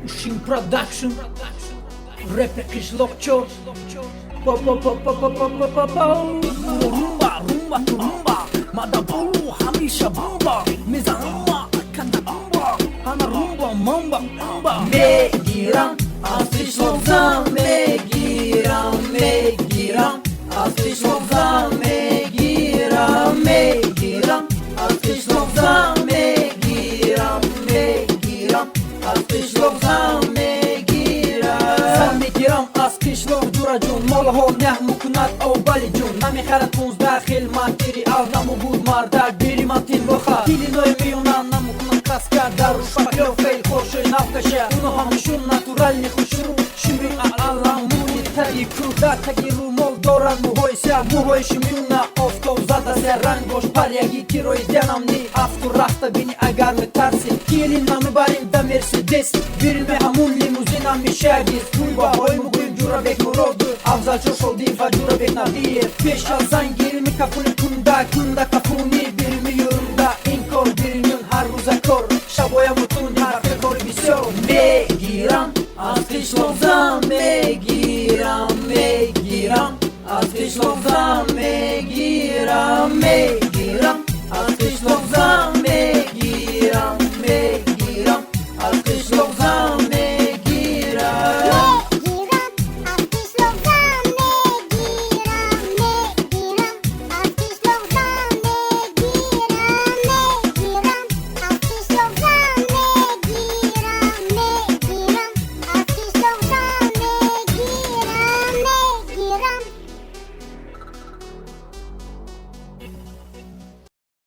Ushin Production, Rap Kışlokçu, rumba, rumba, rumba, madabulu hamisha bomba, mizanma, kanda bomba, ana rumba, mamba, mamba. Megiram, asışlokzam, megiram, megiram, asışlokzam, megiram, megiram, asışlokzam, megiram, megiram, asışlokzam, megiram, asışlok duracun, molho neh mukunat au balijun, nami kharatons dakhil matiri al namu bud mardar biri matin boha, dilinoy miyunan namu kunan kaskar darush paklo fail khoshoy nafkasha, uno hamshun naturalni khushru, shimri Allah muni tagi kruda tagi rumol doran muhoysa muhoy shimyuna oftov zada serrang bosh palyagi tiroy denamni aftur rahta bini agar me tarsi, kielin nami barim da Mercedes, birilme hamun limuzina mishagis, kuyba hoy muguy jura bek murodu, avzal çoşoldi fa jura bek nabiye, peşal zan girimi kapuni kunda kunda kapuni